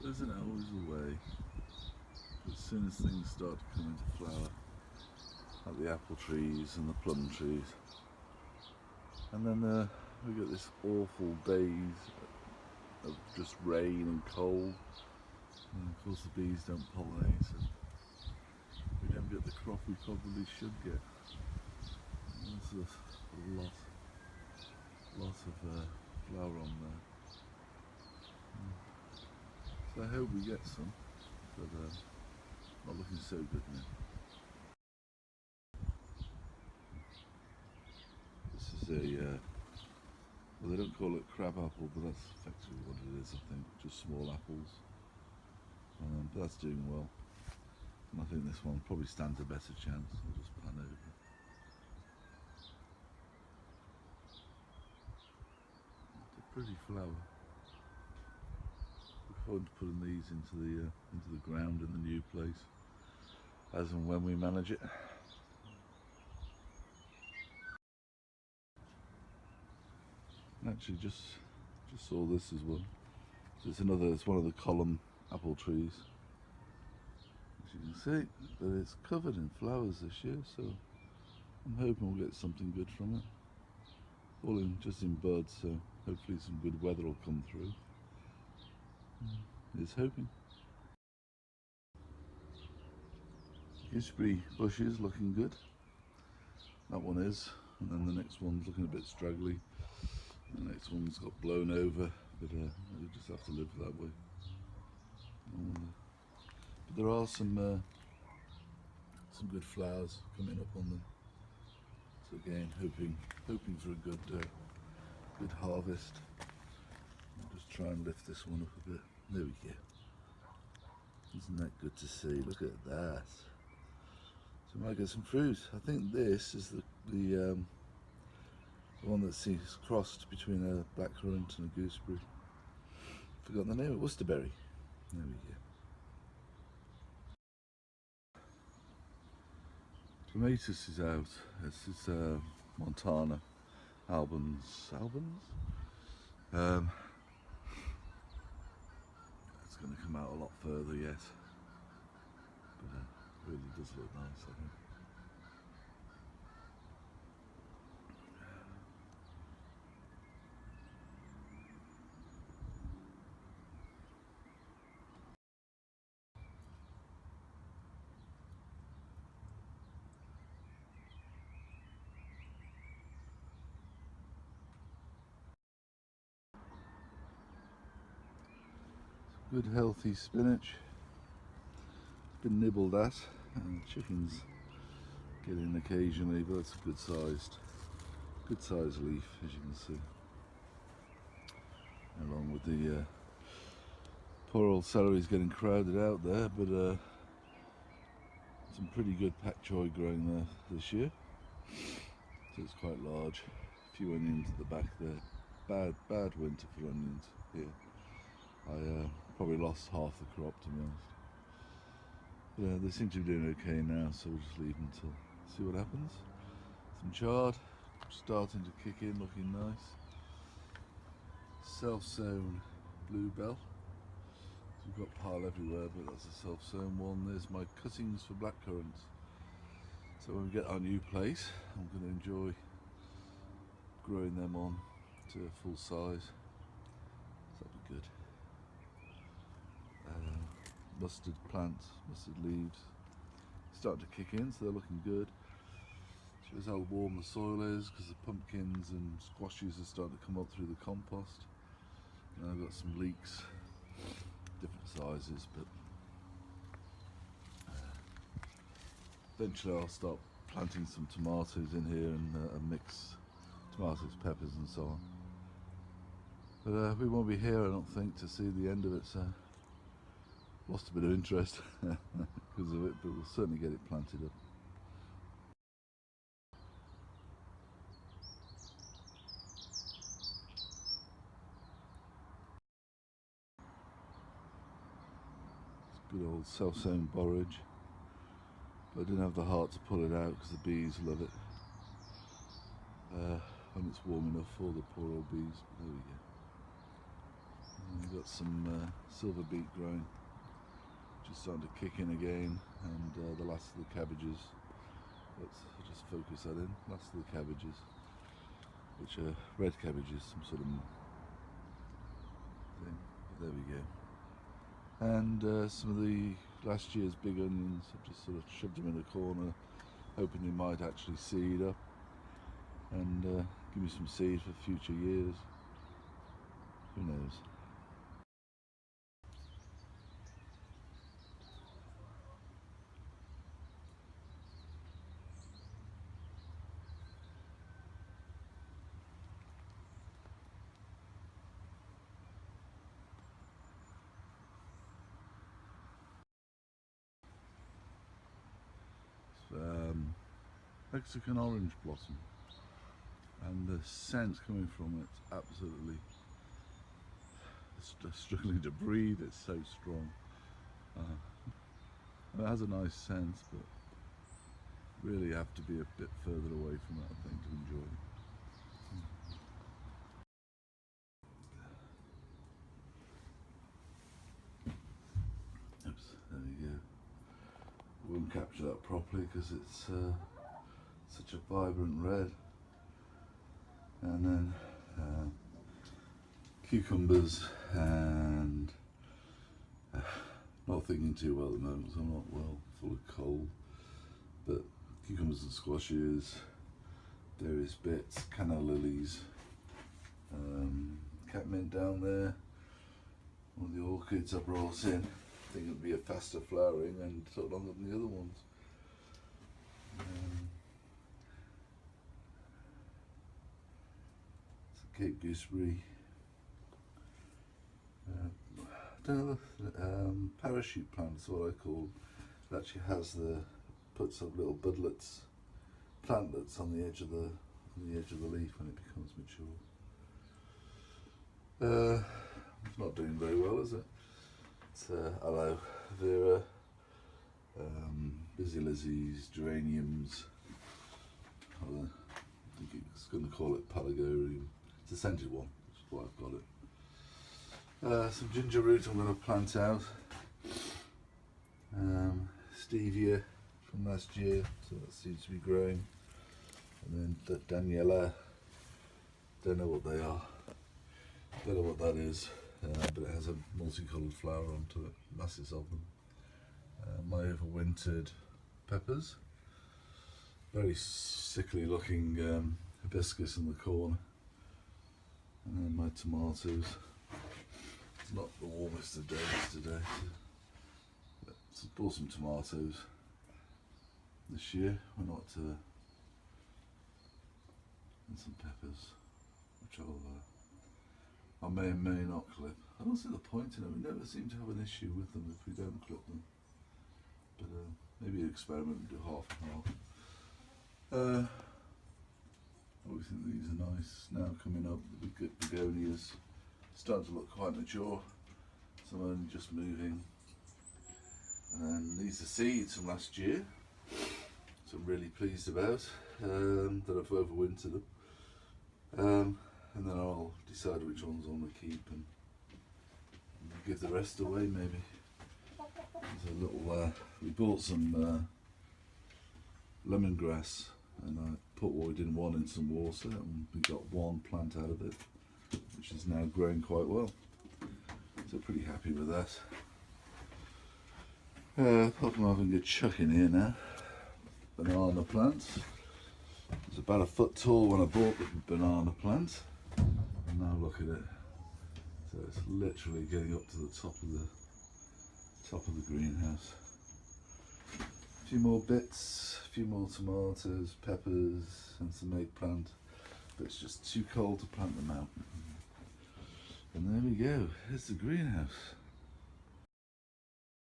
Isn't it always the way? As soon as things start to come into flower, like the apple trees and the plum trees, and then we get this awful days of just rain and cold, and of course the bees don't pollinate, so we don't get the crop we probably should get. And there's a lot of flower on there. So I hope we get some, but not looking so good now. This is well, they don't call it crab apple, but that's effectively what it is, I think, just small apples. But that's doing well. And I think this one probably stands a better chance. I'll just pan over. It's a pretty flower. Look forward to putting these into the ground in the new place, as and when we manage it. Actually, just saw this as well. So it's one of the column apple trees, as you can see, but it's covered in flowers this year, so I'm hoping we'll get something good from it. All just in buds, so hopefully some good weather will come through. Here's hoping. Gooseberry bushes looking good. That one is, and then the next one's looking a bit straggly. The next one's got blown over, but we just have to live that way. But there are some good flowers coming up on them. So again, hoping for a good harvest. I'll just try and lift this one up a bit. There we go. Isn't that good to see? Look at that. So we might get some fruit. I think this is the one that seems crossed between a blackcurrant and a gooseberry. Forgotten the name of it. Worcesterberry. There we go. Clematis is out. This is Montana Albans. It's going to come out a lot further yet, but it really does look nice, I think. Good healthy spinach. It's been nibbled at, and chickens get in occasionally, but that's a good sized leaf, as you can see. Along with the poor old celery's getting crowded out there, but some pretty good pak choi growing there this year. So it's quite large. A few onions at the back there. Bad winter for onions here. I probably lost half the crop, to be honest. But they seem to be doing okay now, so we'll just leave them till see what happens. Some chard starting to kick in, looking nice. Self-sown bluebell. So we've got pile everywhere, but that's a self-sown one. There's my cuttings for blackcurrants. So when we get our new place, I'm going to enjoy growing them on to full size. So that'll be good. Mustard plants, mustard leaves starting to kick in, so they're looking good. Shows how warm the soil is, because the pumpkins and squashes are starting to come up through the compost. And I've got some leeks, different sizes, but eventually I'll start planting some tomatoes in here and mix tomatoes, peppers and so on. But we won't be here, I don't think, to see the end of it, so lost a bit of interest because of it, but we'll certainly get it planted up. It's good old self-sown borage, but I didn't have the heart to pull it out because the bees love it. When it's warm enough for the poor old bees. There we go. we've got some silver beet growing, just starting to kick in again, and the last of the cabbages. Let's just focus that in. Last of the cabbages, which are red cabbages, some sort of thing. But there we go. And some of the last year's big onions, I've just sort of shoved them in a corner, hoping they might actually seed up and give me some seed for future years. Who knows? Mexican orange blossom, and the scent coming from it's absolutely struggling to breathe. It's so strong. It has a nice scent, but really have to be a bit further away from it, I think, to enjoy it. Oops, there we go. Won't capture that properly because it's such a vibrant red. And then cucumbers, and not thinking too well at the moment, so I'm not well, full of cold. But cucumbers and squashes, various bits, canna lilies, catmint down there. One of the orchids I brought in, I think it'll be a faster flowering and sort of longer than the other ones. Cape gooseberry, parachute plant is what I call. It actually has puts up little budlets, plantlets on the edge of the leaf when it becomes mature. It's not doing very well, is it? It's aloe vera, busy lizzies, geraniums. I think it's going to call it palagorium. It's a scented one, which is why I've got it. Some ginger root I'm going to plant out. Stevia from last year, so that seems to be growing. And then the Daniela, don't know what they are, don't know what that is, but it has a multicoloured flower onto it, masses of them. My overwintered peppers, very sickly looking hibiscus in the corner. And then my tomatoes. It's not the warmest of days today. So bought some tomatoes this year. Why not? And some peppers, which I may and may not clip. I don't see the point in them. We never seem to have an issue with them if we don't clip them. But maybe experiment and do half and half. I think these are nice now coming up. The big begonias starting to look quite mature. Some only just moving. And these are seeds from last year, so I'm really pleased about that I've overwintered them. And then I'll decide which ones I want to keep and give the rest away maybe. There's a little. We bought some lemongrass, and I put what we didn't want in some water, and we got one plant out of it, which is now growing quite well. So pretty happy with that. Apart from having a chuck in here now, banana plants. It was about a foot tall when I bought the banana plant, and now look at it. So it's literally getting up to the top of the greenhouse. A few more bits, a few more tomatoes, peppers, and some eggplant, but it's just too cold to plant them out. And there we go, here's the greenhouse.